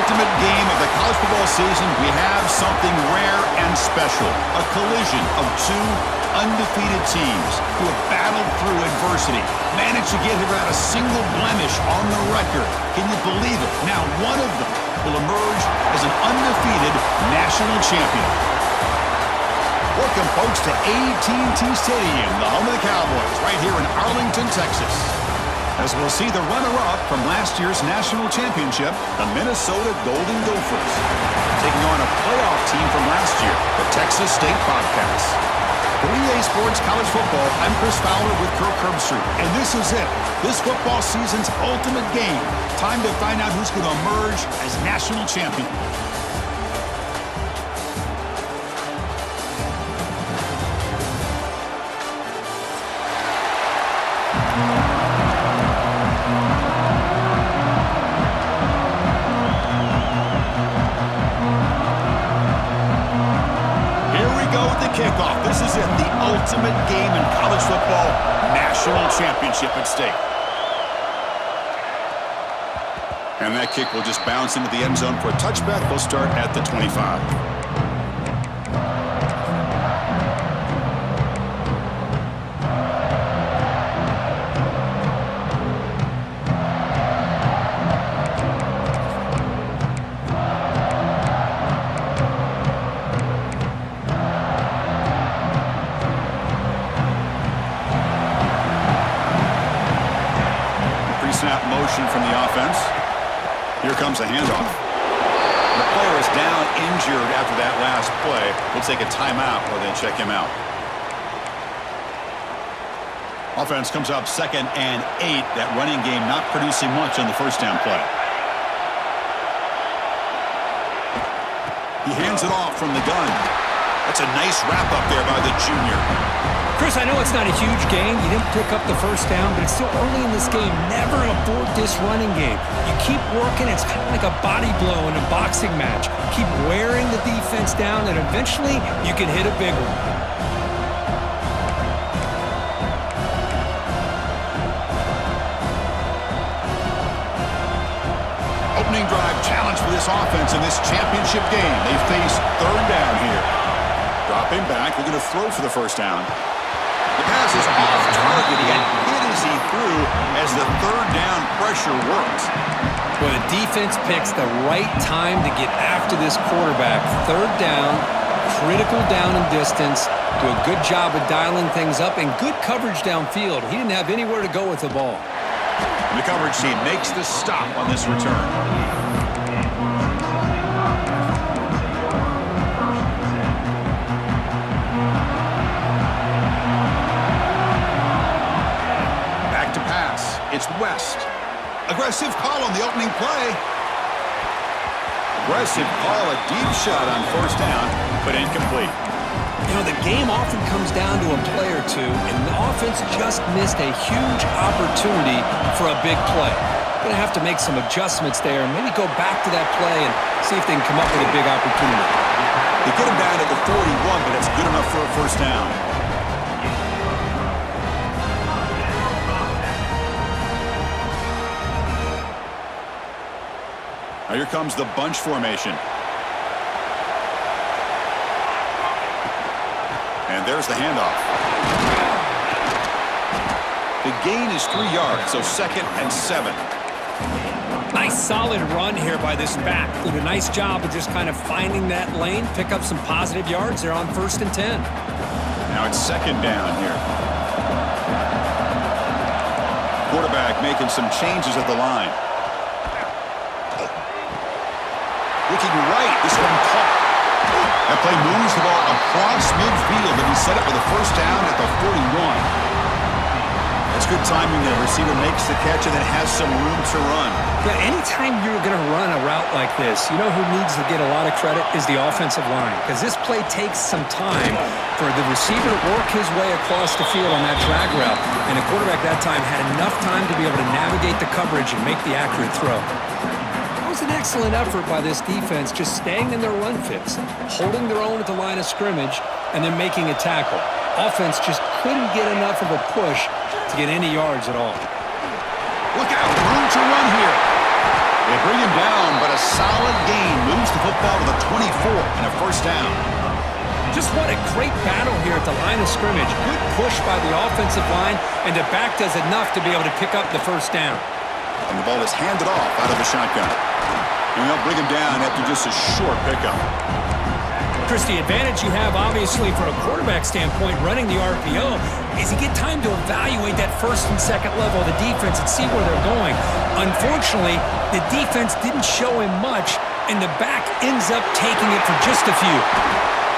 ultimate game of the college football season, we have something rare and special. A collision of two undefeated teams who have battled through adversity, managed to get here without a single blemish on the record. Can you believe it? Now one of them will emerge as an undefeated national champion. Welcome, folks, to AT&T Stadium, the home of the Cowboys, right here in Arlington, Texas. As we'll see the runner-up from last year's national championship, the Minnesota Golden Gophers, taking on a playoff team from last year, the Texas State Bobcats. For EA Sports College Football, I'm Chris Fowler with Kirk Herbstreit, and this is it. This football season's ultimate game. Time to find out who's going to emerge as national champion. Kickoff. This is it, the ultimate game in college football, national championship at stake. And that kick will just bounce into the end zone for a touchback. We'll start at the 25. Snap motion from the offense. Here comes a handoff. The player is down injured after that last play. We'll take a timeout or then check him out. Offense comes up 2nd and 8. That running game not producing much on the first down play. He hands it off from the gun. That's a nice wrap up there by the junior. Chris, I know it's not a huge game. You didn't pick up the first down, but it's still early in this game. Never abort this running game. You keep working. It's kind of like a body blow in a boxing match. Keep wearing the defense down, and eventually you can hit a big one. Opening drive challenge for this offense in this championship game. They face 3rd down here. Dropping back, looking to throw for the first down. The pass is off target. He got hit as he threw as the 3rd down pressure works. Well, the defense picks the right time to get after this quarterback. 3rd down, critical down and distance. Do a good job of dialing things up and good coverage downfield. He didn't have anywhere to go with the ball. And the coverage team makes the stop on this return. It's West. Aggressive call on the opening play. Aggressive call, a deep shot on 1st down, but incomplete. You know, the game often comes down to a play or two, and the offense just missed a huge opportunity for a big play. Going to have to make some adjustments there and maybe go back to that play and see if they can come up with a big opportunity. They get him down at the 41, but it's good enough for a 1st down. Now here comes the bunch formation. And there's the handoff. The gain is 3 yards, so 2nd and 7. Nice solid run here by this back. Did a nice job of just kind of finding that lane, pick up some positive yards. They're on 1st and 10. Now it's 2nd down here. Quarterback making some changes at the line. Looking right, this one caught. That play moves the ball across midfield, and he set up with a 1st down at the 41. That's good timing there. Receiver makes the catch and then has some room to run. Yeah, anytime you're going to run a route like this, you know who needs to get a lot of credit is the offensive line, because this play takes some time for the receiver to work his way across the field on that drag route, and the quarterback that time had enough time to be able to navigate the coverage and make the accurate throw. It was an excellent effort by this defense, just staying in their run fits, holding their own at the line of scrimmage, and then making a tackle. Offense just couldn't get enough of a push to get any yards at all. Look out, room to run here. They bring him down, but a solid gain moves the football to the 24 and a first down. Just what a great battle here at the line of scrimmage. Good push by the offensive line, and the back does enough to be able to pick up the first down. And the ball is handed off out of the shotgun. And they'll bring him down after just a short pickup. Chris, the advantage you have, obviously, from a quarterback standpoint, running the RPO, is you get time to evaluate that first and second level of the defense and see where they're going. Unfortunately, the defense didn't show him much, and the back ends up taking it for just a few.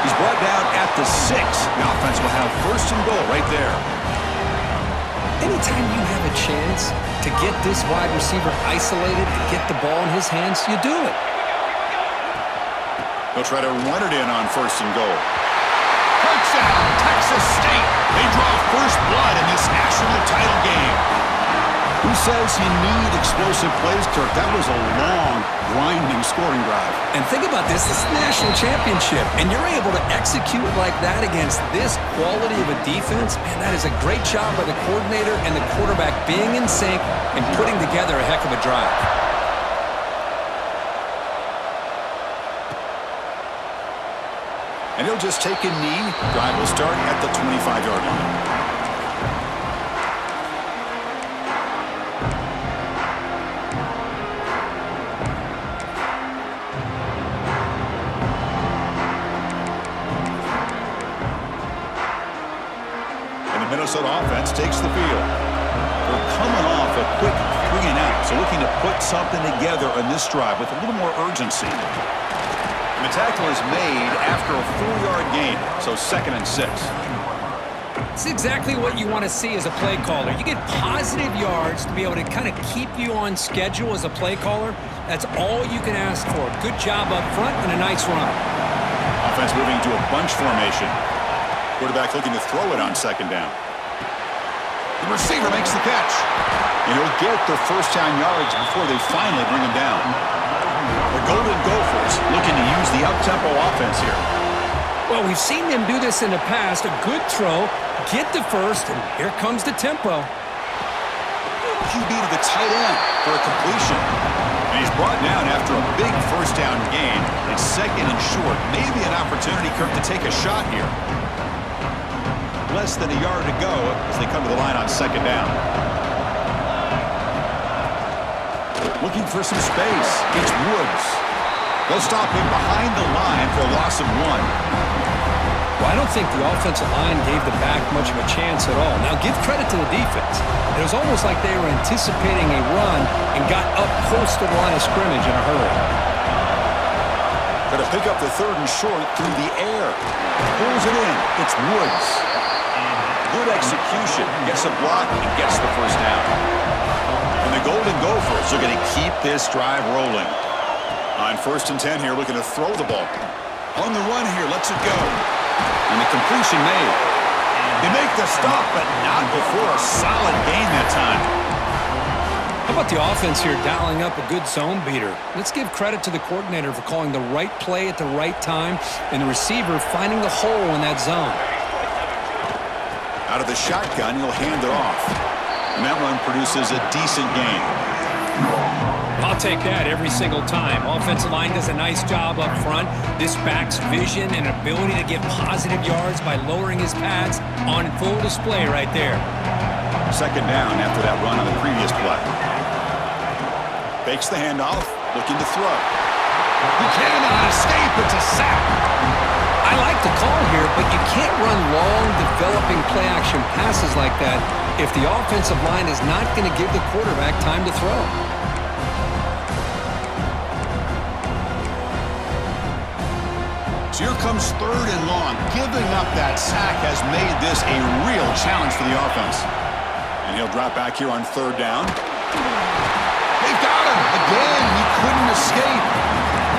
He's brought down at the 6. The offense will have first and goal right there. Anytime you have a chance to get this wide receiver isolated, to get the ball in his hands, you do it. They'll try to run it in on first and goal. Touchdown, Texas State. They draw first blood in this national title game. Who says you need explosive plays, Kirk? That was a long, grinding scoring drive. And think about this. This is the national championship, and you're able to execute like that against this quality of a defense. Man, that is a great job by the coordinator and the quarterback being in sync and putting together a heck of a drive. And he'll just take a knee. Drive will start at the 25-yard line. And the Minnesota offense takes the field. They're coming off a quick 3-and-out, so looking to put something together on this drive with a little more urgency. The tackle is made after a 4-yard gain, so 2nd and 6. It's exactly what you want to see as a play caller. You get positive yards to be able to kind of keep you on schedule as a play caller. That's all you can ask for. Good job up front and a nice run. Offense moving to a bunch formation. Quarterback looking to throw it on 2nd down. The receiver makes the catch. And he'll get their first down yards before they finally bring him down. The Golden Gophers looking to use the up-tempo offense here. Well, we've seen them do this in the past. A good throw, get the first, and here comes the tempo. QB to the tight end for a completion. And he's brought down after a big first down gain. It's 2nd and short. Maybe an opportunity, Kirk, to take a shot here. Less than a yard to go as they come to the line on 2nd down. Looking for some space. It's Woods. They'll stop him behind the line for a loss of 1. Well, I don't think the offensive line gave the back much of a chance at all. Now, give credit to the defense. It was almost like they were anticipating a run and got up close to the line of scrimmage in a hurry. Got to pick up the 3rd and short through the air. Pulls it in. It's Woods. Good execution. Gets a block and gets the first down. And the Golden Gophers are going to keep this drive rolling. On 1st and 10 here, looking to throw the ball. On the run here, lets it go. And the completion made. They make the stop, but not before a solid gain that time. How about the offense here dialing up a good zone beater? Let's give credit to the coordinator for calling the right play at the right time and the receiver finding the hole in that zone. Out of the shotgun, he'll hand it off. And that run produces a decent gain. I'll take that every single time. Offensive line does a nice job up front. This back's vision and ability to get positive yards by lowering his pads on full display right there. 2nd down after that run on the previous play. Fakes the handoff, looking to throw. He cannot escape. It's a sack. I like the call here, but you can't run long, developing play-action passes like that if the offensive line is not going to give the quarterback time to throw. So here comes 3rd and long. Giving up that sack has made this a real challenge for the offense. And he'll drop back here on 3rd down. They've got him. Again, he couldn't escape.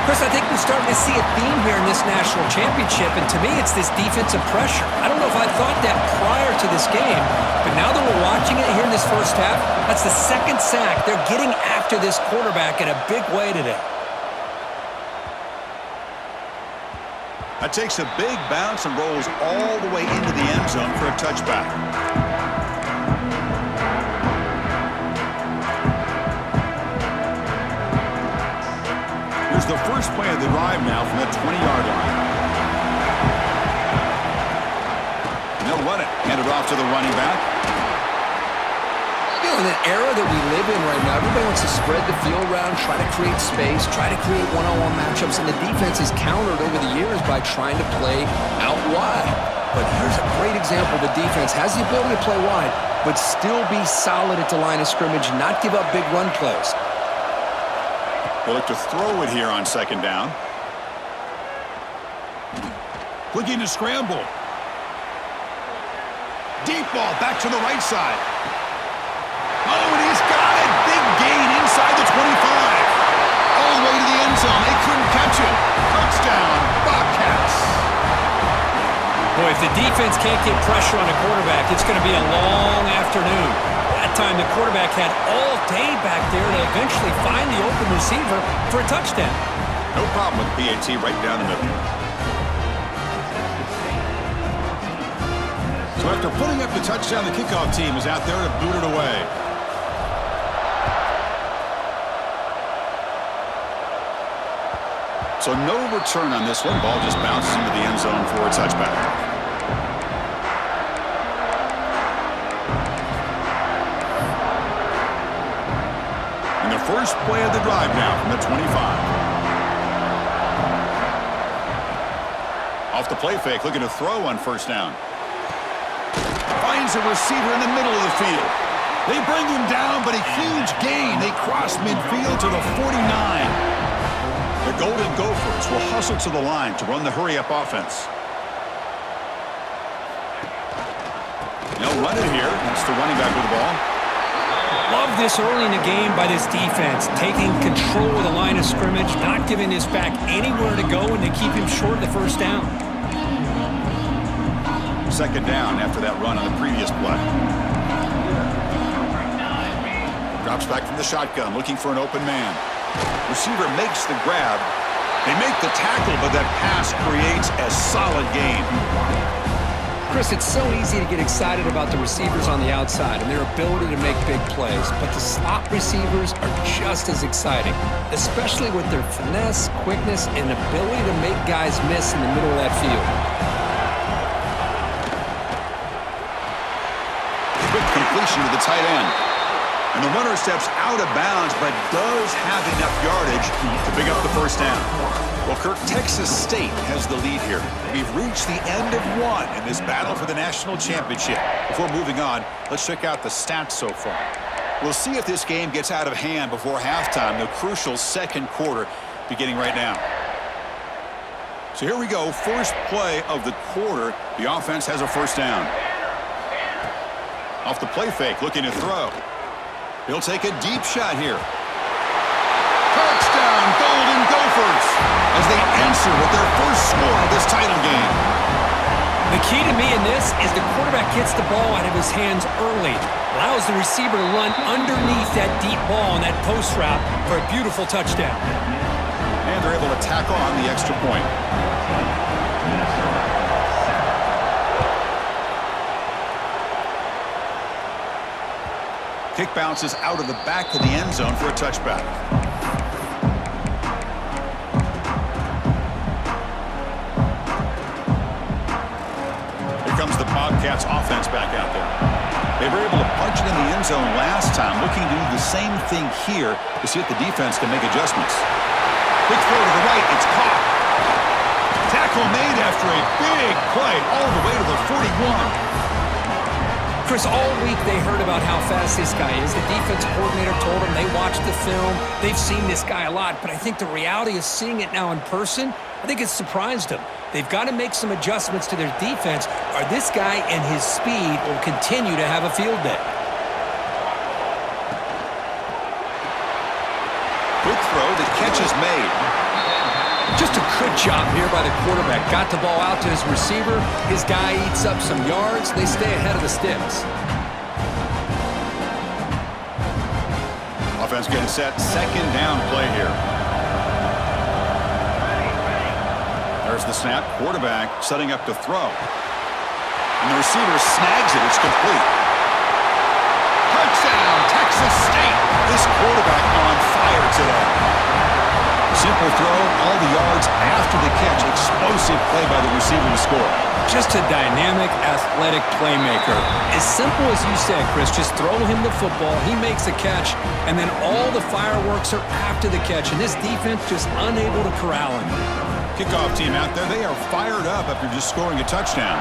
Chris, I think we're starting to see a theme here in this national championship, and to me, it's this defensive pressure. I don't know if I thought that prior to this game, but now that we're watching it here in this first half, that's the 2nd sack. They're getting after this quarterback in a big way today. That takes a big bounce and rolls all the way into the end zone for a touchback. the first play of the drive now from the 20-yard line. And they'll run it. Hand it off to the running back. In an era that we live in right now, everybody wants to spread the field around, try to create space, try to create one-on-one matchups, and the defense is countered over the years by trying to play out wide. But here's a great example. The defense has the ability to play wide, but still be solid at the line of scrimmage, not give up big run plays. They look to throw it here on second down. Looking to scramble. Deep ball back to the right side. Oh, and he's got it. Big gain inside the 25. All the way to the end zone. They couldn't catch it. Touchdown, Bobcats. Boy, if the defense can't get pressure on a quarterback, it's going to be a long afternoon. That time, the quarterback had all day back there to eventually find the open receiver for a touchdown. No problem with PAT right down the middle. So after putting up the touchdown, the kickoff team is out there to boot it away. So no return on this one. Ball just bounces into the end zone for a touchback. And the first play of the drive now from the 25. Off the play fake, looking to throw on first down. Finds a receiver in the middle of the field. They bring him down, but a huge gain. They cross midfield to the 49. The Golden Gophers will hustle to the line to run the hurry-up offense. They'll run it here. That's the running back with the ball. Love this early in the game by this defense, taking control of the line of scrimmage, not giving this back anywhere to go, and to keep him short of the first down. Second down after that run on the previous play. Drops back from the shotgun, looking for an open man. Receiver makes the grab. They make the tackle, but that pass creates a solid gain. Chris, it's so easy to get excited about the receivers on the outside and their ability to make big plays, but the slot receivers are just as exciting, especially with their finesse, quickness, and ability to make guys miss in the middle of that field. Quick completion to the tight end. And the runner steps out of bounds, but does have enough yardage to pick up the first down. Well, Kirk, Texas State has the lead here. We've reached the end of one in this battle for the national championship. Before moving on, let's check out the stats so far. We'll see if this game gets out of hand before halftime, the crucial second quarter beginning right now. So here we go, first play of the quarter. The offense has a first down. Off the play fake, looking to throw. He'll take a deep shot here. Touchdown, Golden Gophers, as they answer with their first score of this title game. The key to me in this is the quarterback gets the ball out of his hands early, allows the receiver to run underneath that deep ball on that post route for a beautiful touchdown. And they're able to tack on the extra point. Kick bounces out of the back of the end zone for a touchback. Here comes the Bobcats offense back out there. They were able to punch it in the end zone last time, looking to do the same thing here to see if the defense can make adjustments. Quick throw to the right, it's caught. Tackle made after a big play all the way to the 41. Chris, all week they heard about how fast this guy is. The defense coordinator told them they watched the film. They've seen this guy a lot, but I think the reality is seeing it now in person, I think it's surprised them. They've got to make some adjustments to their defense, or this guy and his speed will continue to have a field day. Quick throw, the catch is made. Just a good job here by the quarterback. Got the ball out to his receiver. His guy eats up some yards. They stay ahead of the sticks. Offense getting set. Second down play here. There's the snap. Quarterback setting up to throw. And the receiver snags it. It's complete. Touchdown, Texas State. This quarterback on fire today. Simple throw, all the yards after the catch. Explosive play by the receiver to score. Just a dynamic, athletic playmaker. As simple as you said, Chris, just throw him the football, he makes the catch, and then all the fireworks are after the catch, and this defense just unable to corral him. Kickoff team out there, they are fired up after just scoring a touchdown.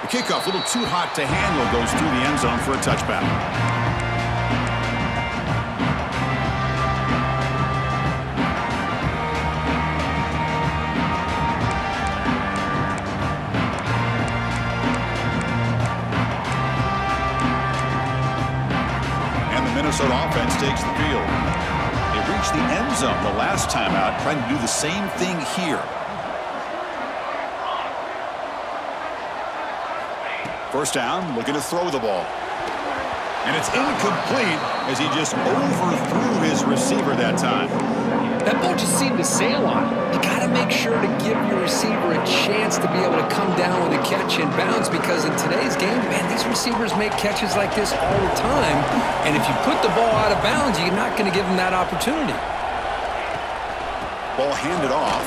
The kickoff, a little too hot to handle, goes through the end zone for a touchback. Minnesota offense takes the field. They reached the end zone the last time out, trying to do the same thing here. First down, looking to throw the ball. And it's incomplete as he just overthrew his receiver that time. That ball just seemed to sail on him. You got to make sure to give your receiver a chance to be able to come down with a catch in bounds, because in today's game, man, these receivers make catches like this all the time. And if you put the ball out of bounds, you're not going to give them that opportunity. Ball handed off.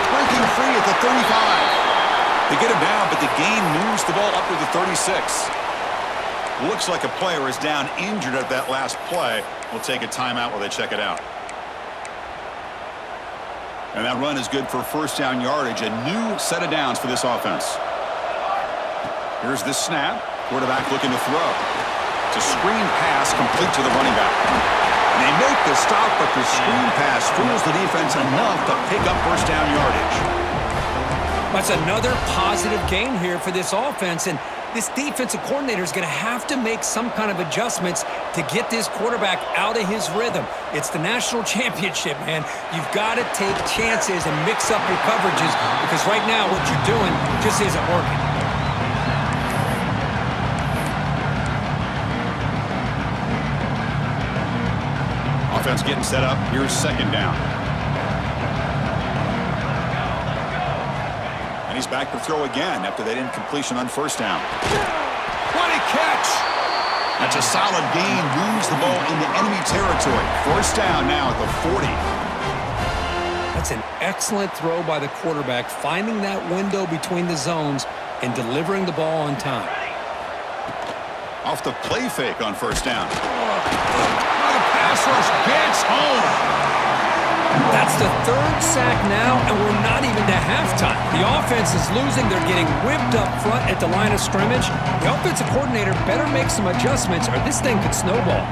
Breaking free at the 35. They get him down, but the gain moves the ball up to the 36. Looks like a player is down injured at that last play. We'll take a timeout while they check it out. And that run is good for first down yardage. A new set of downs for this offense. Here's the snap. Quarterback looking to throw. It's a screen pass complete to the running back. And they make the stop, but the screen pass fools the defense enough to pick up first down yardage. That's another positive gain here for this offense, and this defensive coordinator is going to have to make some kind of adjustments to get this quarterback out of his rhythm. It's the national championship, man. You've got to take chances and mix up your coverages, because right now what you're doing just isn't working. Offense getting set up. Here's second down. And he's back to throw again after that incompletion on first down. What a catch! That's a solid gain. Moves the ball into enemy territory. First down now at the 40. That's an excellent throw by the quarterback, finding that window between the zones and delivering the ball on time. Off the play fake on first down. The pass rush gets home. That's the third sack now, and we're not even to halftime. The offense is losing. They're getting whipped up front at the line of scrimmage. The offensive coordinator better make some adjustments, or this thing could snowball.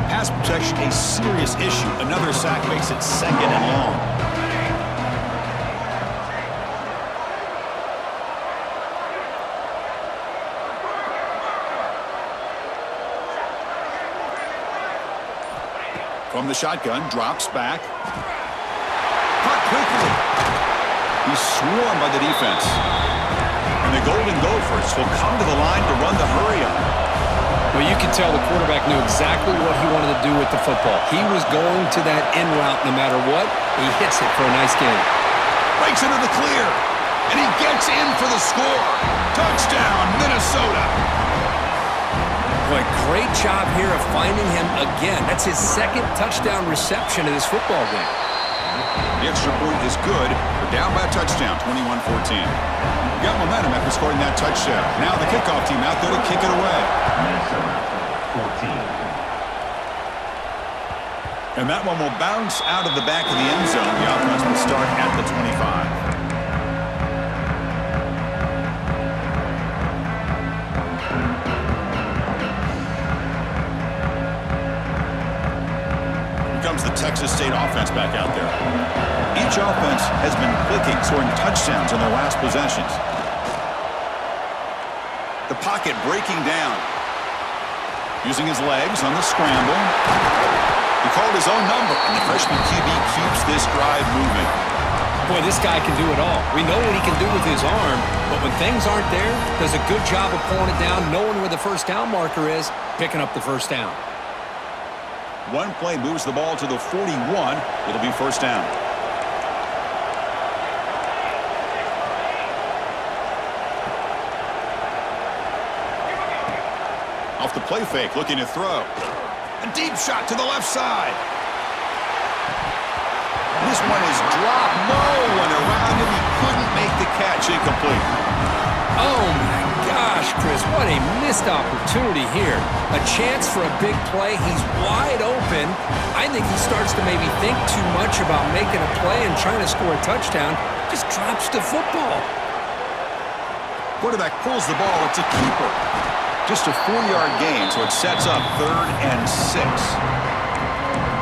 Pass protection, a serious issue. Another sack makes it second and long. From the shotgun, drops back. Caught quickly. He's swarmed by the defense. And the Golden Gophers will come to the line to run the hurry-up. Well, you can tell the quarterback knew exactly what he wanted to do with the football. He was going to that in route no matter what. He hits it for a nice gain. Breaks into the clear. And he gets in for the score. Touchdown, Minnesota. Boy, great job here of finding him again. That's his second touchdown reception of this football game. The extra point is good. We're down by a touchdown, 21-14. Got momentum after scoring that touchdown. Now the kickoff team out there to kick it away. And that one will bounce out of the back of the end zone. The offense will start at the 25. The Texas State offense back out there. Each offense has been clicking, scoring touchdowns in their last possessions. The pocket breaking down. Using his legs on the scramble. He called his own number, and the freshman QB keeps this drive moving. Boy, this guy can do it all. We know what he can do with his arm, but when things aren't there, does a good job of pulling it down, knowing where the first down marker is, picking up the first down. One play moves the ball to the 41. It'll be first down. Off off the play fake, looking to throw. A deep shot to the left side. This one is dropped. No one around him. He couldn't make the catch. Incomplete. Oh, my gosh, Chris, what a missed opportunity here. A chance for a big play. He's wide open. I think he starts to maybe think too much about making a play and trying to score a touchdown. Just drops the football. Quarterback pulls the ball. It's a keeper. Just a 4-yard gain, so it sets up 3rd and 6.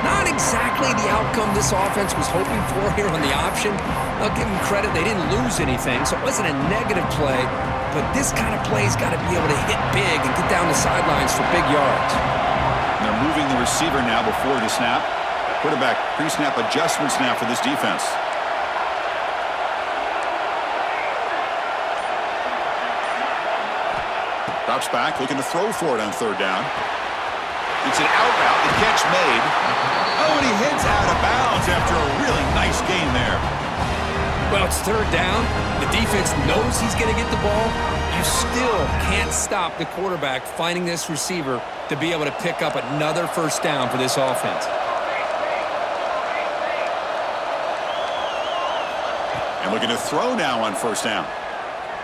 Not exactly the outcome this offense was hoping for here on the option. I'll give them credit. They didn't lose anything, so it wasn't a negative play. But this kind of play's got to be able to hit big and get down the sidelines for big yards. And they're moving the receiver now before the snap. Quarterback pre-snap adjustments now for this defense. Drops back, looking to throw for it on 3rd down. It's an out route, the catch made. Oh, and he heads out of bounds after a really nice gain there. Well, it's 3rd down. The defense knows he's going to get the ball. You still can't stop the quarterback finding this receiver to be able to pick up another 1st down for this offense. And looking to throw now on 1st down.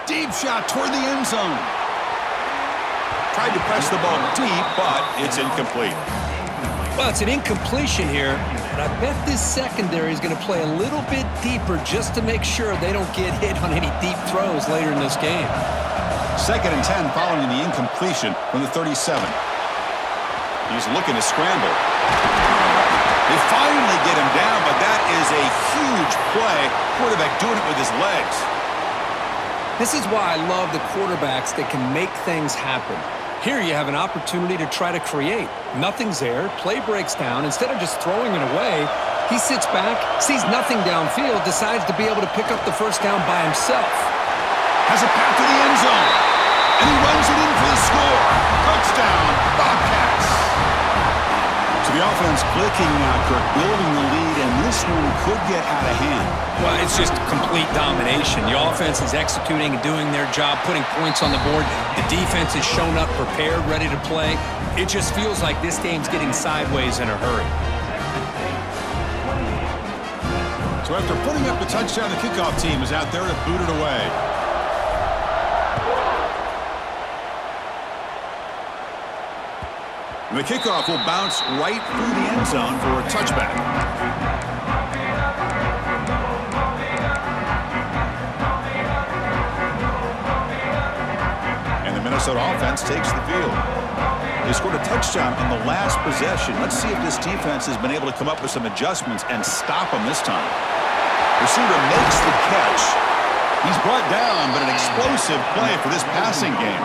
Deep shot toward the end zone. Tried to press the ball deep, but it's incomplete. Well, it's an incompletion here, but I bet this secondary is going to play a little bit deeper just to make sure they don't get hit on any deep throws later in this game. 2nd and 10 following the incompletion from the 37. He's looking to scramble. They finally get him down, but that is a huge play. Quarterback doing it with his legs. This is why I love the quarterbacks that can make things happen. Here you have an opportunity to try to create. Nothing's there. Play breaks down. Instead of just throwing it away, he sits back, sees nothing downfield, decides to be able to pick up the 1st down by himself. Has a path to the end zone. And he runs it in for the score. Touchdown, Bobcats. So the offense clicking now, Kirk, building the lead, and this one could get out of hand. Well, it's just complete domination. The offense is executing and doing their job, putting points on the board. The defense has shown up prepared, ready to play. It just feels like this game's getting sideways in a hurry. So after putting up the touchdown, the kickoff team is out there to boot it away. And the kickoff will bounce right through the end zone for a touchback. Minnesota offense takes the field. They scored a touchdown on the last possession. Let's see if this defense has been able to come up with some adjustments and stop them this time. Receiver makes the catch. He's brought down, but an explosive play for this passing game.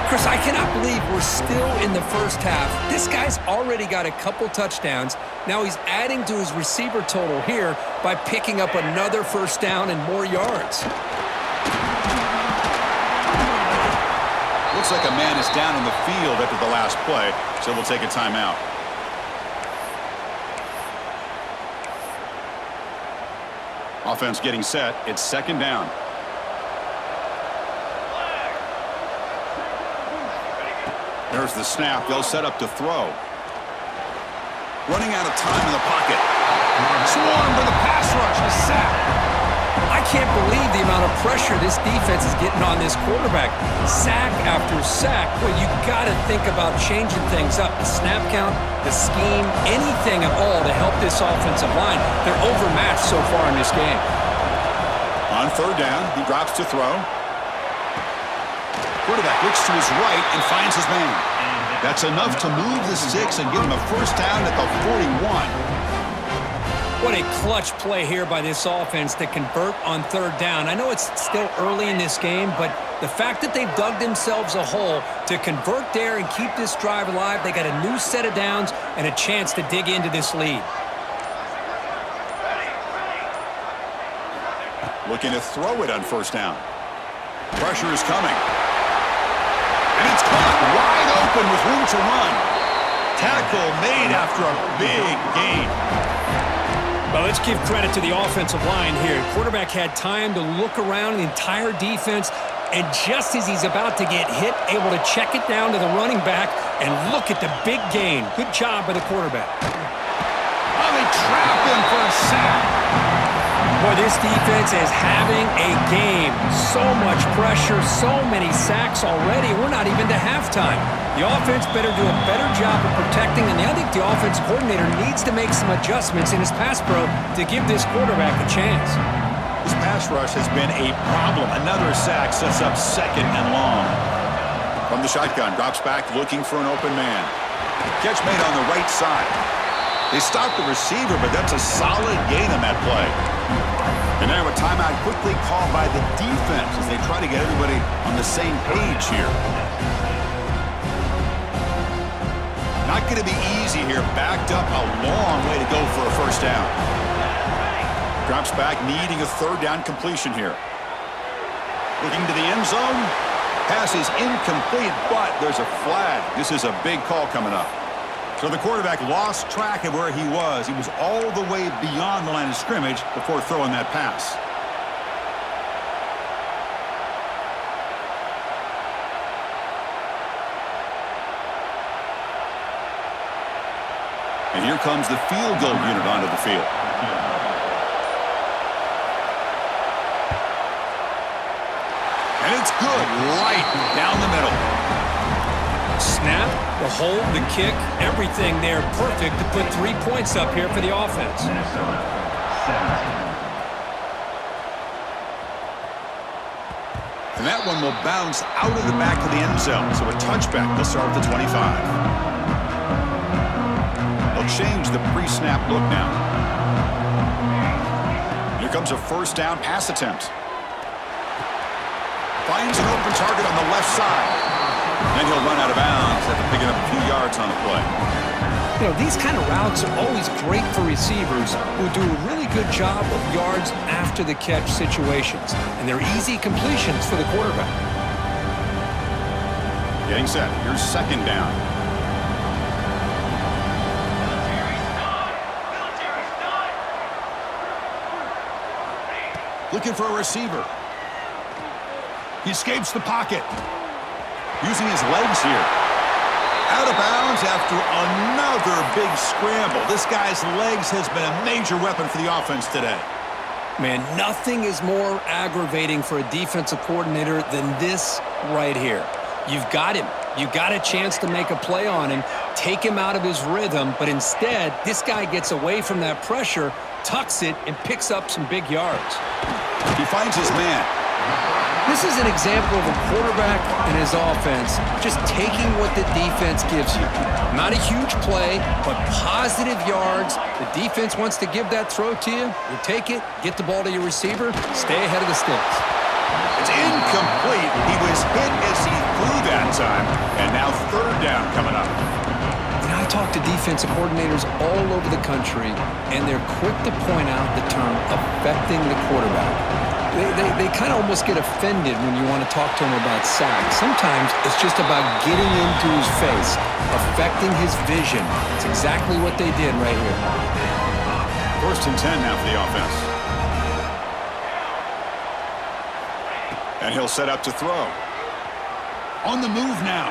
Chris, I cannot believe we're still in the 1st half. This guy's already got a couple touchdowns. Now he's adding to his receiver total here by picking up another 1st down and more yards. Looks like a man is down in the field after the last play, so we'll take a timeout. Offense getting set. It's 2nd down. There's the snap. They'll set up to throw. Running out of time in the pocket. Swarmed with a pass rush. A sack. I can't believe the amount of pressure this defense is getting on this quarterback. Sack after sack. Well, you got to think about changing things up. The snap count, the scheme, anything at all to help this offensive line. They're overmatched so far in this game. On 3rd down, he drops to throw. Quarterback looks to his right and finds his man. That's enough to move the sticks and give him a 1st down at the 41. What a clutch play here by this offense to convert on 3rd down. I know it's still early in this game, but the fact that they've dug themselves a hole to convert there and keep this drive alive, they got a new set of downs and a chance to dig into this lead. Looking to throw it on 1st down. Pressure is coming. And it's caught wide open with room to run. Tackle made after a big gain. Well, let's give credit to the offensive line here. Quarterback had time to look around. The entire defense and just as he's about to get hit, able to check it down to the running back, and look at the big gain. Good job by the quarterback. Oh, they trap him for a sack. Boy, this defense is having a game. So much pressure, so many sacks already. We're not even to halftime. The offense better do a better job of protecting, and I think the offense coordinator needs to make some adjustments in his pass pro to give this quarterback a chance. This pass rush has been a problem. Another sack sets up 2nd and long. From the shotgun, drops back looking for an open man. Catch made on the right side. They stopped the receiver, but that's a solid gain on that play. And now a timeout quickly called by the defense as they try to get everybody on the same page here. Not going to be easy here. Backed up a long way to go for a first down. Drops back, needing a 3rd down completion here. Looking to the end zone. Pass is incomplete, but there's a flag. This is a big call coming up. So the quarterback lost track of where he was. He was all the way beyond the line of scrimmage before throwing that pass. And here comes the field goal unit onto the field. And it's good, right down the middle. Snap, the hold, the kick, everything there perfect to put 3 points up here for the offense. And that one will bounce out of the back of the end zone. So a touchback. They'll start at the 25. They'll change the pre-snap look now. Here comes a 1st down pass attempt. Finds an open target on the left side. Then he'll run out of bounds after picking up a few yards on the play. You know, these kind of routes are always great for receivers who do a really good job of yards after the catch situations. And they're easy completions for the quarterback. Getting set. Here's 2nd down. Looking for a receiver. He escapes the pocket. Using his legs here. Out of bounds after another big scramble. This guy's legs has been a major weapon for the offense today. Man, nothing is more aggravating for a defensive coordinator than this right here. You've got him. You've got a chance to make a play on him, take him out of his rhythm, but instead, this guy gets away from that pressure, tucks it, and picks up some big yards. He finds his man. This is an example of a quarterback and his offense just taking what the defense gives you. Not a huge play, but positive yards. The defense wants to give that throw to you. You take it, get the ball to your receiver, stay ahead of the sticks. It's incomplete. He was hit as he threw that time. And now 3rd down coming up. And I talk to defensive coordinators all over the country, and they're quick to point out the term affecting the quarterback. They kind of almost get offended when you want to talk to them about sacks. Sometimes it's just about getting into his face, affecting his vision. It's exactly what they did right here. 1st and 10 now for the offense. And he'll set up to throw. On the move now.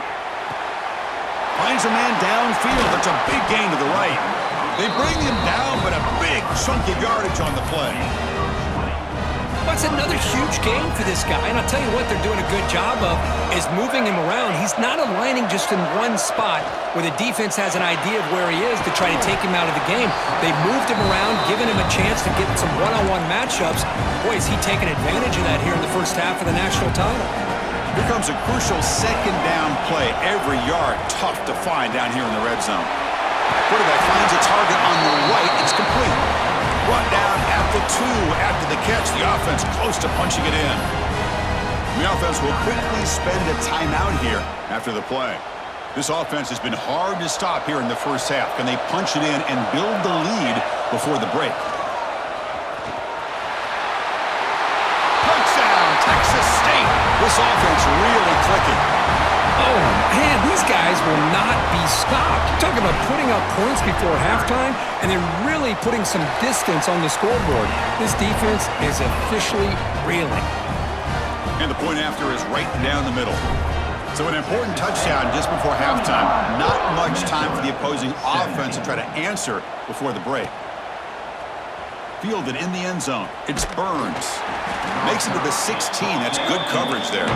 Finds a man downfield. That's a big gain to the right. They bring him down, but a big chunk of yardage on the play. That's another huge game for this guy, and I'll tell you what they're doing a good job of is moving him around. He's not aligning just in one spot where the defense has an idea of where he is to try to take him out of the game. They moved him around, giving him a chance to get some one-on-one matchups. Boy, is he taking advantage of that here in the first half of the national title. Here comes a crucial 2nd down play. Every yard tough to find down here in the red zone. Quarterback finds a target on the right. It's complete. Brought down at the 2 after the catch. The offense close to punching it in. The offense will quickly spend a timeout here after the play. This offense has been hard to stop here in the first half. Can they punch it in and build the lead before the break? Touchdown, Texas State. This offense really clicking. Oh, man, these guys will not be stopped. You're talking about putting up points before halftime, and they're really putting some distance on the scoreboard. This defense is officially reeling. And the point after is right down the middle. So an important touchdown just before halftime. Not much time for the opposing offense to try to answer before the break. Fielded in the end zone. It's Burns. Makes it to the 16. That's good coverage there.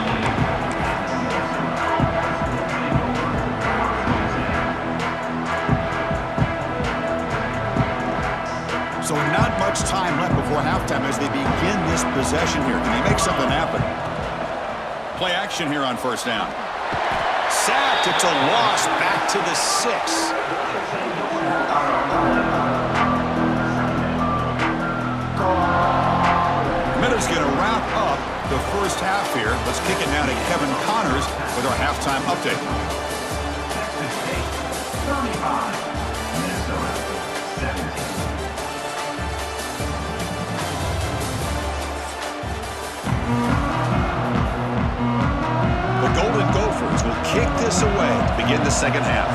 So not much time left before halftime as they begin this possession here. Can they make something happen? Play action here on first down. Sacked. It's a loss back to the 6. Miller's going to wrap up the first half here. Let's kick it now to Kevin Connors with our halftime update. The Golden Gophers will kick this away to begin the second half.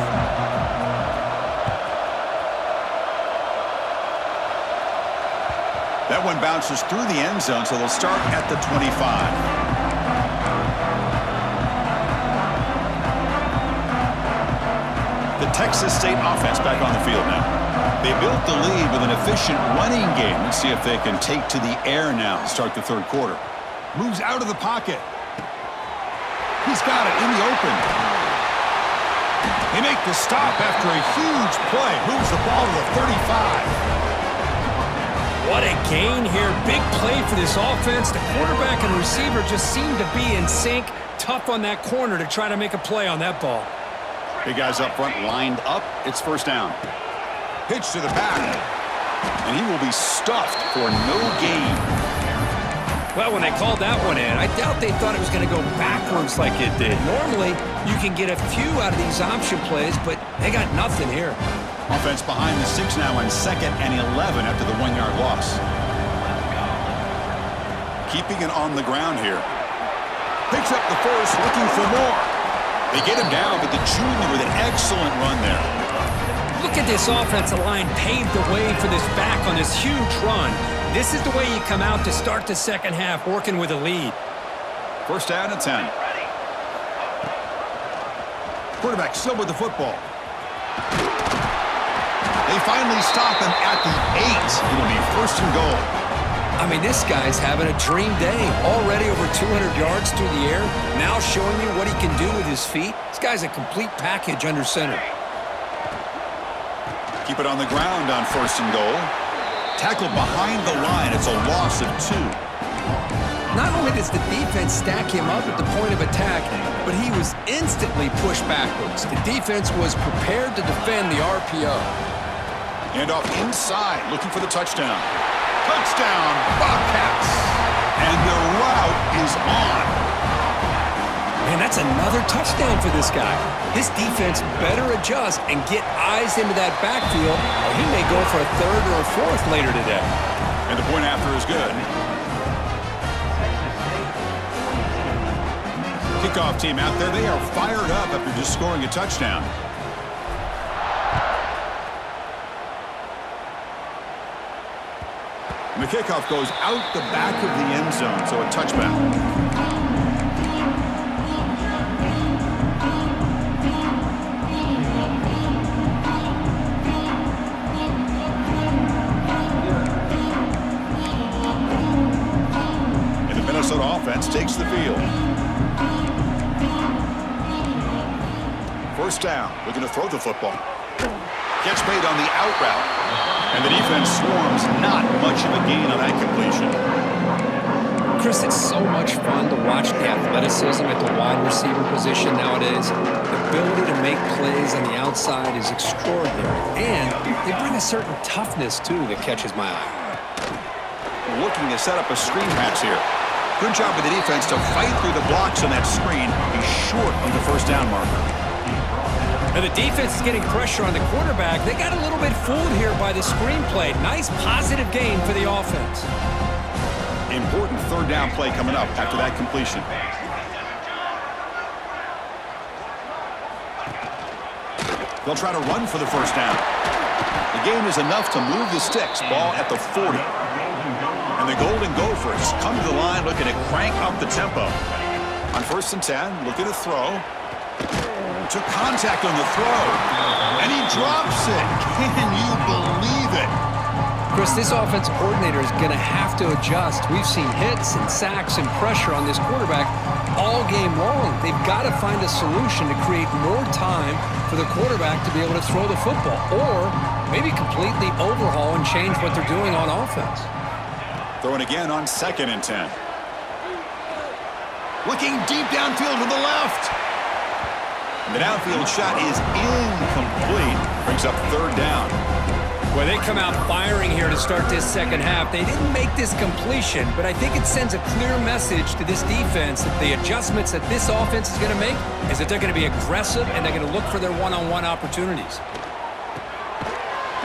That one bounces through the end zone, so they'll start at the 25. The Texas State offense back on the field now. They built the lead with an efficient running game. Let's see if they can take to the air now to start the third quarter. Moves out of the pocket. He's got it in the open. They make the stop after a huge play. Moves the ball to the 35. What a gain here. Big play for this offense. The quarterback and receiver just seem to be in sync. Tough on that corner to try to make a play on that ball. Big guys up front lined up. It's first down. Pitch to the back. And he will be stuffed for no gain. Well, when they called that one in, I doubt they thought it was going to go backwards like it did. Normally, you can get a few out of these option plays, but they got nothing here. Offense behind the 6 now on 2nd and 11 after the 1-yard loss. Keeping it on the ground here. Picks up the first, looking for more. They get him down, but the junior with an excellent run there. Look at this offensive line paved the way for this back on this huge run. This is the way you come out to start the second half, working with a lead. First down and 10. Quarterback still with the football. They finally stop him at the 8. It'll be first and goal. I mean, this guy's having a dream day. Already over 200 yards through the air. Now showing you what he can do with his feet. This guy's a complete package under center. Keep it on the ground on first and goal. Tackled behind the line. It's a loss of 2. Not only does the defense stack him up at the point of attack, but he was instantly pushed backwards. The defense was prepared to defend the RPO. And off inside, looking for the touchdown. Touchdown, Bobcats. And the route is on. Man, that's another touchdown for this guy. This defense better adjust and get eyes into that backfield, or he may go for a 3rd or a 4th later today. And the point after is good. Kickoff team out there, they are fired up after just scoring a touchdown. And the kickoff goes out the back of the end zone, so a touchback. And the Minnesota offense takes the field. First down, looking to throw the football. Catch made on the out route. And the defense swarms, not much of a gain on that completion. Chris, it's so much fun to watch the athleticism at the wide receiver position nowadays. The ability to make plays on the outside is extraordinary. And they bring a certain toughness, too, that catches my eye. Looking to set up a screen pass here. Good job by the defense to fight through the blocks on that screen. He's short of the first down marker. And the defense is getting pressure on the quarterback. They got a little bit fooled here by the screenplay. Nice positive gain for the offense. Important third down play coming up after that completion. They'll try to run for the first down. The gain is enough to move the sticks. Ball at the 40. And And the Golden Gophers come to the line looking to crank up the tempo. On 1st and 10, looking to throw. Took contact on the throw. And he drops it. Can you believe it? Chris, this offensive coordinator is going to have to adjust. We've seen hits and sacks and pressure on this quarterback all game long. They've got to find a solution to create more time for the quarterback to be able to throw the football, or maybe completely overhaul and change what they're doing on offense. Throwing again on 2nd and 10. Looking deep downfield to the left. The downfield shot is incomplete. Brings up 3rd down. Well, they come out firing here to start this second half. They didn't make this completion, but I think it sends a clear message to this defense that the adjustments that this offense is going to make is that they're going to be aggressive and they're going to look for their one-on-one opportunities.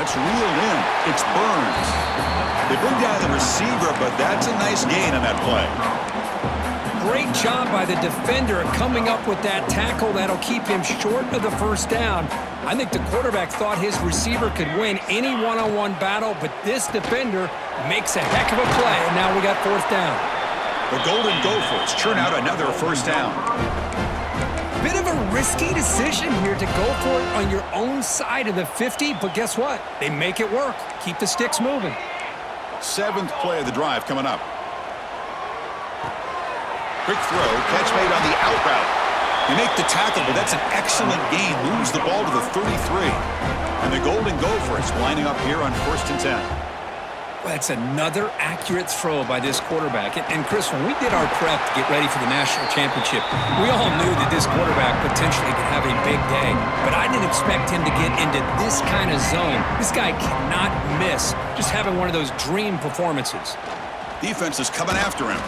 That's reeled in. It's Burns. They bring down the receiver, but that's a nice gain on that play. Great job by the defender coming up with that tackle that'll keep him short of the 1st down. I think the quarterback thought his receiver could win any one-on-one battle, but this defender makes a heck of a play, and now we got 4th down. The Golden Gophers churn out another 1st down. Bit of a risky decision here to go for it on your own side of the 50, but guess what? They make it work. Keep the sticks moving. 7th play of the drive coming up. Quick throw, catch made on the out route. They make the tackle, but that's an excellent gain. Moves the ball to the 33. And the Golden Gophers lining up here on 1st and 10. Well, that's another accurate throw by this quarterback. And Chris, when we did our prep to get ready for the national championship, we all knew that this quarterback potentially could have a big day. But I didn't expect him to get into this kind of zone. This guy cannot miss. Just having one of those dream performances. Defense is coming after him.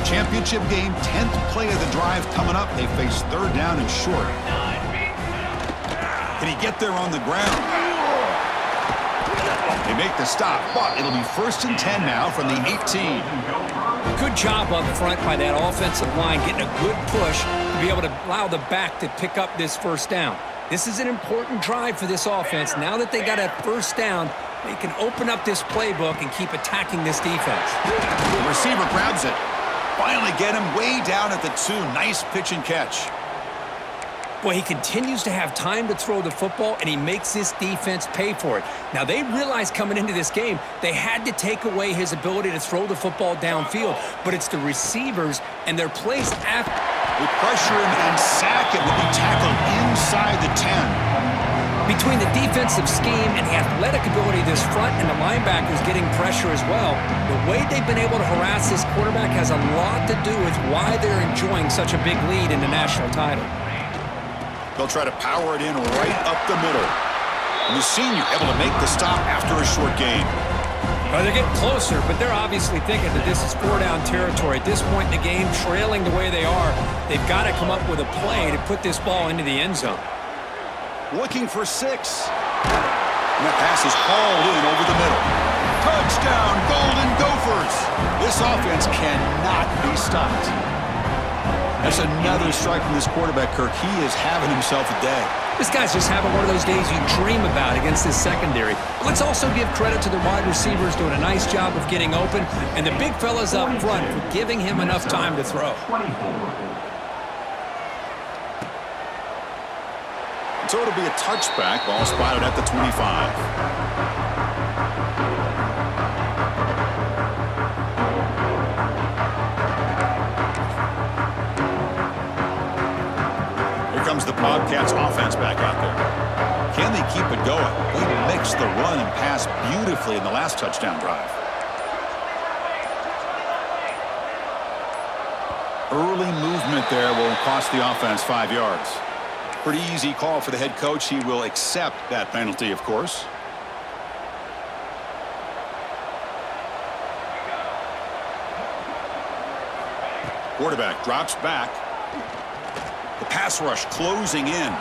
Championship game, 10th play of the drive coming up. They face 3rd down and short. Can he get there on the ground? They make the stop, but it'll be 1st and 10 now from the 18. Good job up front by that offensive line, getting a good push to be able to allow the back to pick up this 1st down. This is an important drive for this offense. Now that they got a 1st down, they can open up this playbook and keep attacking this defense. The receiver grabs it. Finally get him way down at the 2. Nice pitch and catch. Boy, he continues to have time to throw the football, and he makes this defense pay for it. Now, they realized coming into this game they had to take away his ability to throw the football downfield, but it's the receivers and their plays after. They pressure him and sack him. Will be tackled inside the 10. Between the defensive scheme and the athletic ability of this front and the linebackers getting pressure as well, the way they've been able to harass this quarterback has a lot to do with why they're enjoying such a big lead in the national title. They'll try to power it in right up the middle. And the senior able to make the stop after a short gain. Well, they're getting closer, but they're obviously thinking that this is 4-down territory. At this point in the game, trailing the way they are, they've got to come up with a play to put this ball into the end zone. Looking for 6. And that pass is hauled in over the middle. Touchdown, Golden Gophers. This offense cannot be stopped. That's another strike from this quarterback, Kirk. He is having himself a day. This guy's just having one of those days you dream about against this secondary. Let's also give credit to the wide receivers doing a nice job of getting open, and the big fellas up front for giving him enough time to throw. So it'll be a touchback. Ball spotted at the 25. Here comes the Bobcats offense back out there. Can they keep it going? They mixed the run and pass beautifully in the last touchdown drive. Early movement there will cost the offense 5 yards. Pretty easy call for the head coach. He will accept that penalty, of course. Quarterback drops back. The pass rush closing in.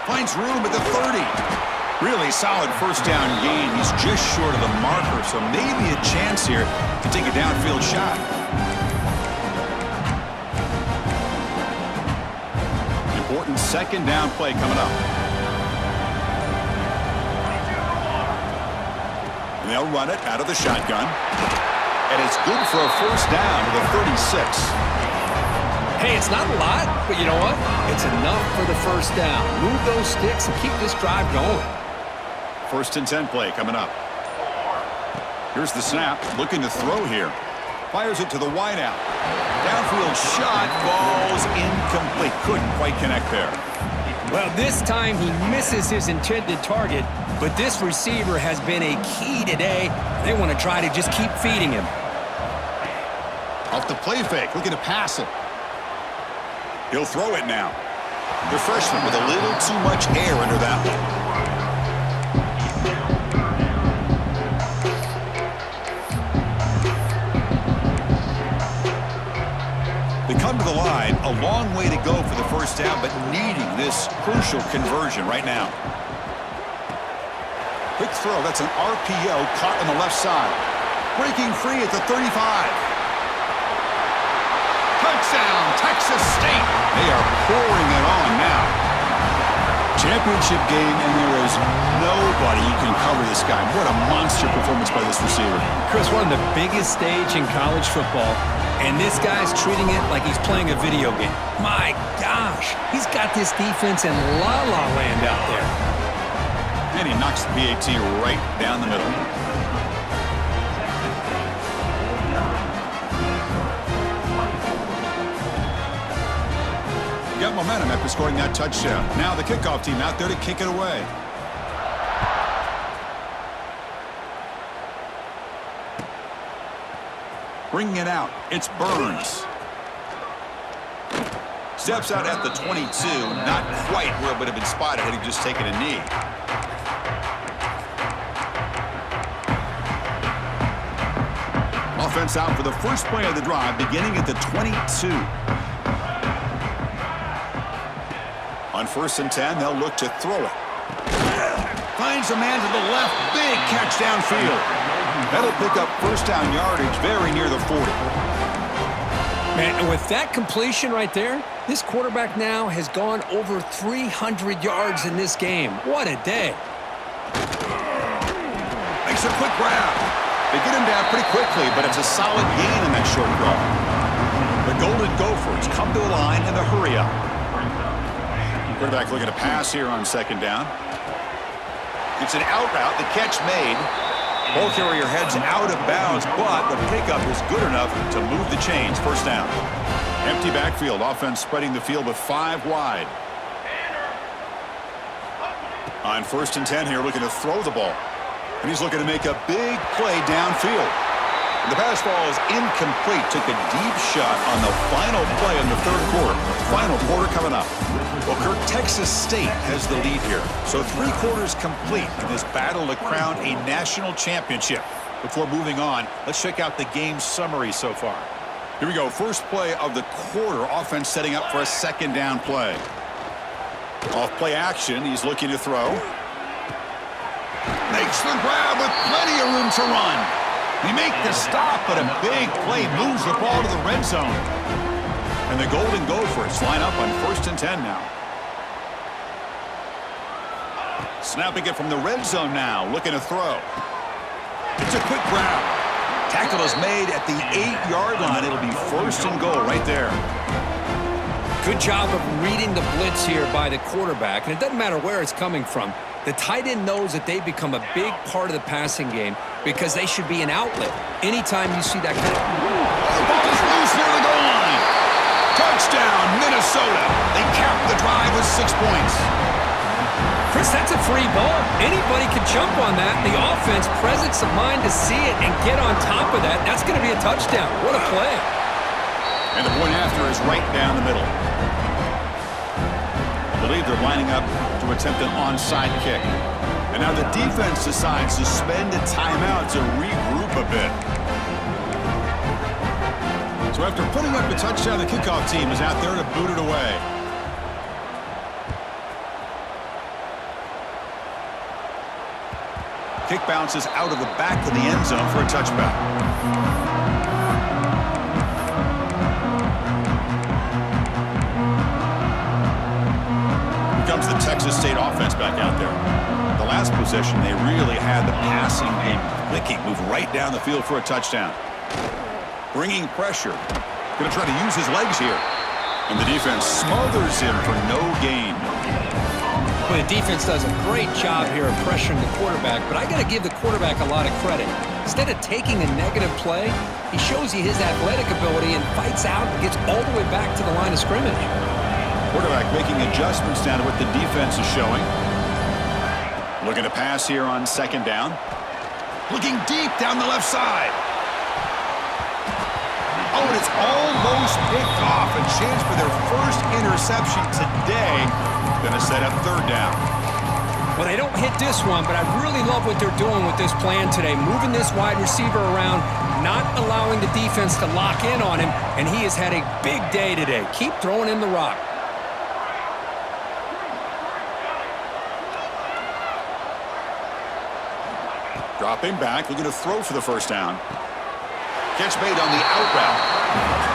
Finds room at the 30. Really solid 1st down gain. He's just short of the marker, so maybe a chance here to take a downfield shot. Second down play coming up. And they'll run it out of the shotgun. And it's good for a first down to the 36. Hey, it's not a lot, but you know what? It's enough for the first down. Move those sticks and keep this drive going. First and 10 play coming up. Here's the snap. Looking to throw here. Fires it to the wideout. Downfield shot falls incomplete. Couldn't quite connect there. Well, this time he misses his intended target, but this receiver has been a key today. They want to try to just keep feeding him. Off the play fake, looking to pass it. He'll throw it now. The freshman with a little too much air under that one. They come to the line, a long way to go for the first down, but needing this crucial conversion right now. Quick throw, that's an RPO caught on the left side. Breaking free at the 35. Touchdown, Texas State. They are pouring it on now. Championship game, and there is nobody who can cover this guy. What a monster performance by this receiver. Chris, one of the biggest stage in college football, and this guy's treating it like he's playing a video game. My gosh, he's got this defense in la-la land out there. And he knocks the PAT right down the middle. Got momentum after scoring that touchdown. Now the kickoff team out there to kick it away. Bringing it out, it's Burns. Steps out at the 22, not quite where it would have been spotted had he just taken a knee. Offense out for the first play of the drive, beginning at the 22. On first and 10, they'll look to throw it. Finds a man to the left, big catch downfield. That'll pick up first down yardage very near the 40. Man, and with that completion right there, this quarterback now has gone over 300 yards in this game. What a day. Makes a quick grab. They get him down pretty quickly, but it's a solid gain in that short throw. The Golden Gophers come to the line in a hurry up. Quarterback looking to pass here on second down. It's an out route, the catch made. Ball carrier heads out of bounds, but the pickup is good enough to move the chains. First down. Empty backfield. Offense spreading the field with 5 wide. On first and 10 here, looking to throw the ball. And he's looking to make a big play downfield. The pass ball is incomplete. Took a deep shot on the final play in the third quarter. Final quarter coming up. Well, Kirk, Texas State has the lead here. So 3 quarters complete in this battle to crown a national championship. Before moving on, let's check out the game summary so far. Here we go. First play of the quarter. Offense setting up for a second down play. Off play action. He's looking to throw. Makes the grab with plenty of room to run. He make the stop, but a big play moves the ball to the red zone. And the Golden Gophers line up on first and 10 now. Snapping it from the red zone now, looking to throw. It's a quick grab. Tackle is made at the 8-yard line. It'll be first and goal right there. Good job of reading the blitz here by the quarterback, and it doesn't matter where it's coming from. The tight end knows that they become a big part of the passing game because they should be an outlet. Anytime you see that kind of... The ball is loose near the goal line. Touchdown, Minnesota. They cap the drive with 6 points. Chris, that's a free ball. Anybody can jump on that. The offense, presence of mind to see it and get on top of that. That's going to be a touchdown. What a play. And the point after is right down the middle. I believe they're lining up to attempt an onside kick. And now the defense decides to spend a timeout to regroup a bit. So after putting up a touchdown, the kickoff team is out there to boot it away. Kick bounces out of the back of the end zone for a touchback. offense back out there. The last possession, they really had the passing game clicking, move right down the field for a touchdown. Bringing pressure. Going to try to use his legs here. And the defense smothers him for no gain. Well, the defense does a great job here of pressuring the quarterback, but I got to give the quarterback a lot of credit. Instead of taking a negative play, he shows you his athletic ability and fights out and gets all the way back to the line of scrimmage. Quarterback making adjustments down to what the defense is showing. Looking to pass here on second down. Looking deep down the left side. Oh, and it's almost picked off. A chance for their first interception today. Going to set up third down. Well, they don't hit this one, but I really love what they're doing with this plan today. Moving this wide receiver around, not allowing the defense to lock in on him, and he has had a big day today. Keep throwing him the rock. Dropping back, looking to throw for the first down. Catch made on the out route.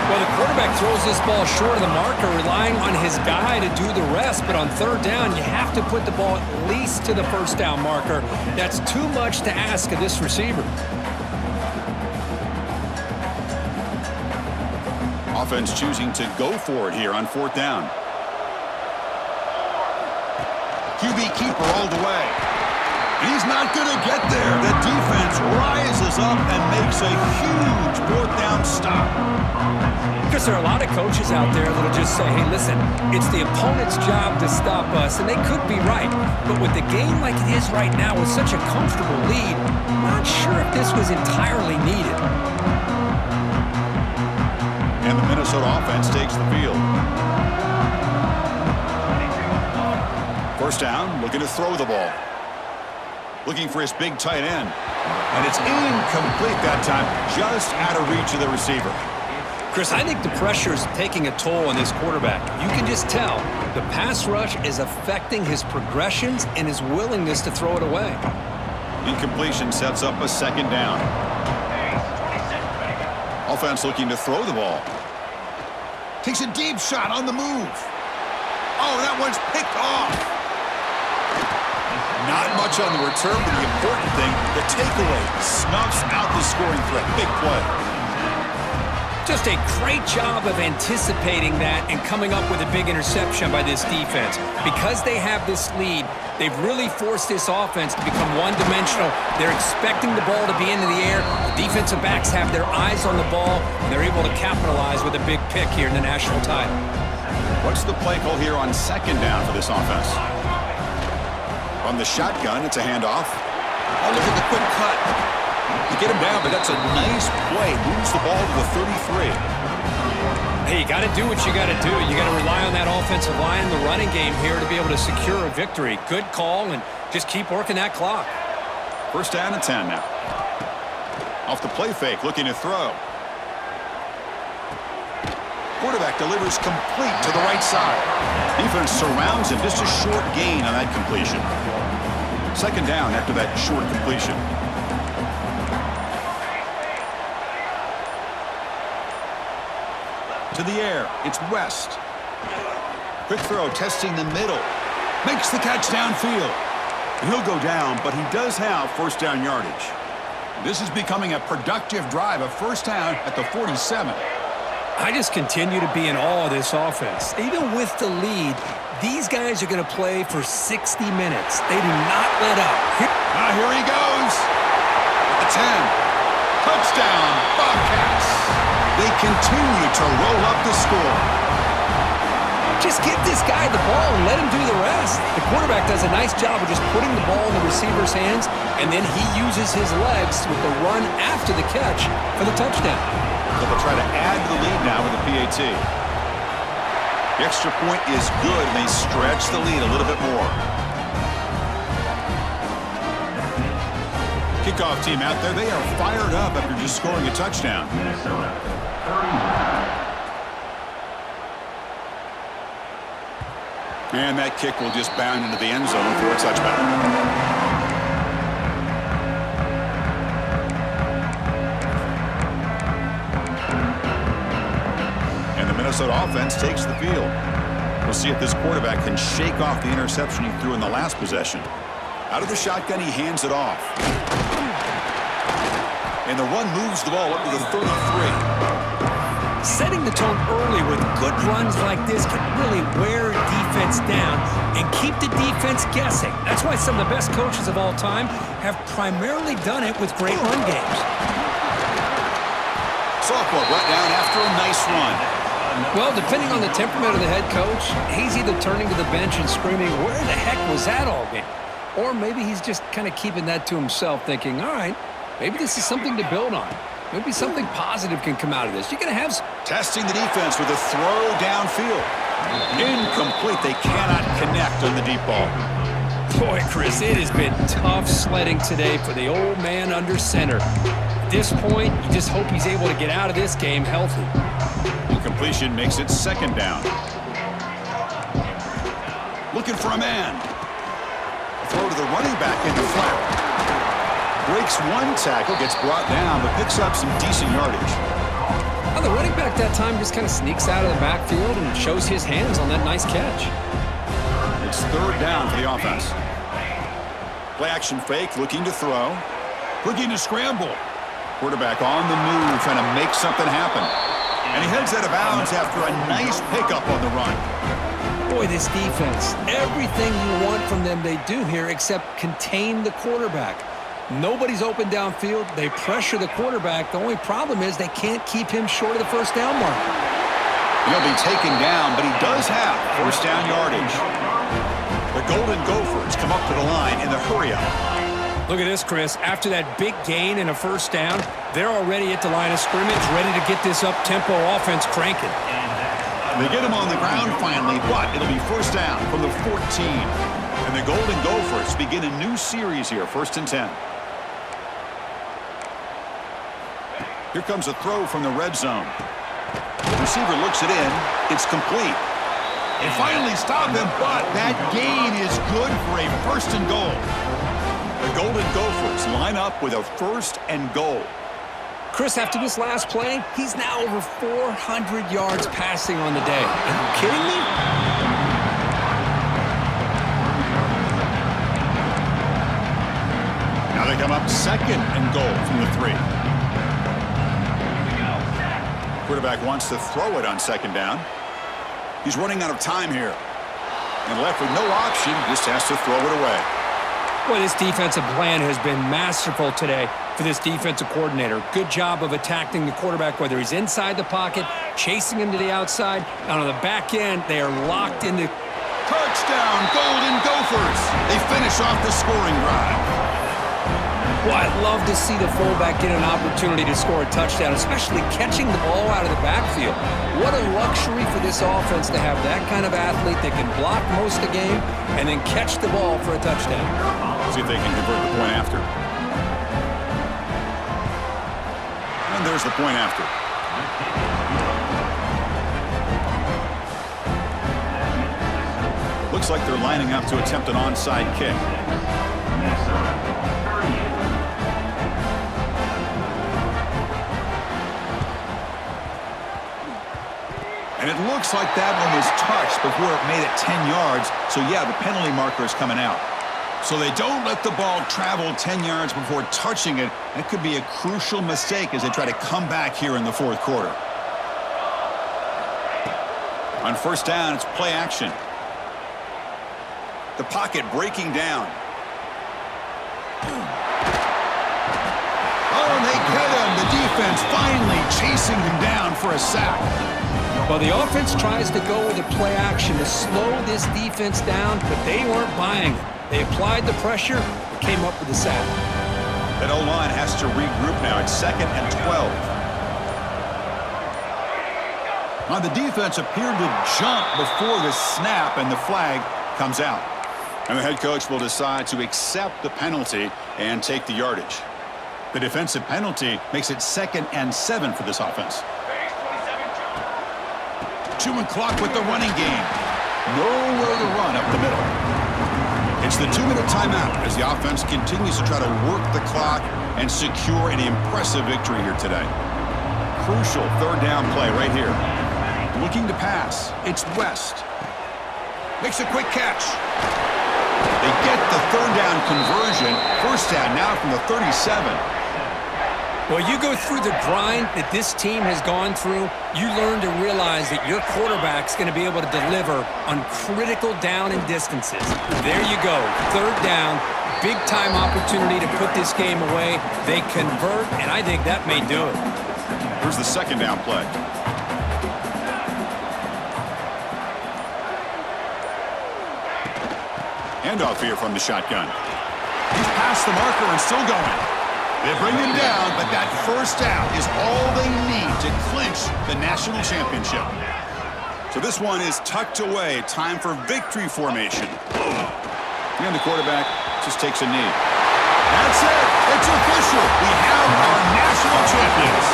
Well, the quarterback throws this ball short of the marker, relying on his guy to do the rest. But on third down, you have to put the ball at least to the first down marker. That's too much to ask of this receiver. Offense choosing to go for it here on fourth down. QB keeper all the way. He's not going to get there. The defense rises up and makes a huge fourth down stop. Because there are a lot of coaches out there that will just say, hey, listen, it's the opponent's job to stop us, and they could be right. But with the game like it is right now with such a comfortable lead, I'm not sure if this was entirely needed. And the Minnesota offense takes the field. First down, looking to throw the ball. Looking for his big tight end. And it's incomplete that time, just out of reach of the receiver. Chris, I think the pressure is taking a toll on this quarterback. You can just tell the pass rush is affecting his progressions and his willingness to throw it away. Incompletion sets up a second down. Offense looking to throw the ball. Takes a deep shot on the move. Oh, that one's picked off. Not much on the return, but the important thing, the takeaway snuffs out the scoring threat. Big play. Just a great job of anticipating that and coming up with a big interception by this defense. Because they have this lead, they've really forced this offense to become one-dimensional. They're expecting the ball to be into the air. The defensive backs have their eyes on the ball, and they're able to capitalize with a big pick here in the national title. What's the play call here on second down for this offense? On the shotgun, it's a handoff. Oh, look at the quick cut. You get him down, but that's a nice play. Moves the ball to the 33. Hey, you got to do what you got to do. You got to rely on that offensive line, the running game here to be able to secure a victory. Good call, and just keep working that clock. First down and 10 now. Off the play fake, looking to throw. Quarterback delivers complete to the right side. Defense surrounds him. Just a short gain on that completion. Second down after that short completion. To the air. It's West. Quick throw, testing the middle. Makes the catch downfield. He'll go down, but he does have first down yardage. This is becoming a productive drive. A first down at the 47. I just continue to be in awe of this offense. Even with the lead, these guys are going to play for 60 minutes. They do not let up. Here he goes. At the 10. Touchdown, Bobcats. They continue to roll up the score. Just give this guy the ball and let him do the rest. The quarterback does a nice job of just putting the ball in the receiver's hands, and then he uses his legs with the run after the catch for the touchdown. So they'll try to add to the lead now with a PAT. The extra point is good, and they stretch the lead a little bit more. Kickoff team out there, they are fired up after just scoring a touchdown. And that kick will just bound into the end zone for a touchback. Minnesota offense takes the field. We'll see if this quarterback can shake off the interception he threw in the last possession. Out of the shotgun, he hands it off. And the run moves the ball up to the 33. Setting the tone early with good runs like this can really wear defense down and keep the defense guessing. That's why some of the best coaches of all time have primarily done it with great run games. Softball brought down after a nice run. Well, depending on the temperament of the head coach, he's either turning to the bench and screaming, "Where the heck was that all game?" Or maybe he's just kind of keeping that to himself, thinking, all right, maybe this is something to build on. Maybe something positive can come out of this. You're going to have... Testing the defense with a throw downfield. Incomplete. They cannot connect on the deep ball. Boy, Chris, it has been tough sledding today for the old man under center. At this point, you just hope he's able to get out of this game healthy. Completion makes it second down. Looking for a man. A throw to the running back in the flat. Breaks one tackle, gets brought down, but picks up some decent yardage. Well, the running back that time just kind of sneaks out of the backfield and shows his hands on that nice catch. It's third down for the offense. Play action fake, looking to throw. Looking to scramble. Quarterback on the move, trying to make something happen. And he heads out of bounds after a nice pickup on the run. Boy, this defense, everything you want from them they do here except contain the quarterback. Nobody's open downfield. They pressure the quarterback. The only problem is they can't keep him short of the first down mark. He'll be taken down, but he does have first down yardage. The Golden Gophers come up to the line in the hurry-up. Look at this, Chris. After that big gain and a first down, they're already at the line of scrimmage, ready to get this up-tempo offense cranking. They get him on the ground finally, but it'll be first down from the 14. And the Golden Gophers begin a new series here, 1st and 10. Here comes a throw from the red zone. The receiver looks it in. It's complete. They finally stop him, but that gain is good for a 1st and goal. The Golden Gophers line up with a 1st and goal. Chris, after this last play, he's now over 400 yards passing on the day. Are you kidding me? Now they come up 2nd and goal from the 3. Quarterback wants to throw it on 2nd down. He's running out of time here. And left with no option, just has to throw it away. Boy, this defensive plan has been masterful today for this defensive coordinator. Good job of attacking the quarterback, whether he's inside the pocket, chasing him to the outside, and on the back end, they are locked into... Touchdown, Golden Gophers! They finish off the scoring drive. Well, I'd love to see the fullback get an opportunity to score a touchdown, especially catching the ball out of the backfield. What a luxury for this offense to have that kind of athlete that can block most of the game and then catch the ball for a touchdown. See if they can convert the point after. And there's the point after. Looks like they're lining up to attempt an onside kick. And it looks like that one was touched before it made it 10 yards. So, yeah, the penalty marker is coming out. So they don't let the ball travel 10 yards before touching it. That could be a crucial mistake as they try to come back here in the 4th quarter. On 1st down, it's play action. The pocket breaking down. Oh, and they get him. The defense finally chasing him down for a sack. Well, the offense tries to go with a play action to slow this defense down, but they weren't buying it. They applied the pressure and came up with the sack. That O-line has to regroup now. It's 2nd and 12. Now, the defense appeared to jump before the snap, and the flag comes out. And the head coach will decide to accept the penalty and take the yardage. The defensive penalty makes it 2nd and 7 for this offense. Chewing clock with the running game. Nowhere to run up the middle. It's the 2-minute timeout as the offense continues to try to work the clock and secure an impressive victory here today. Crucial 3rd down play right here. Looking to pass. It's West. Makes a quick catch. They get the third down conversion. First down now from the 37. Well, you go through the grind that this team has gone through, you learn to realize that your quarterback's going to be able to deliver on critical down and distances. There you go, third down, big-time opportunity to put this game away. They convert, and I think that may do it. Here's the second down play. Handoff here from the shotgun. He's past the marker and still going. They bring him down, but that first down is all they need to clinch the national championship. So this one is tucked away. Time for victory formation. And the quarterback just takes a knee. That's it. It's official. We have our national champions.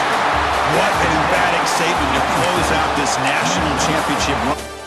What an emphatic statement to close out this national championship run.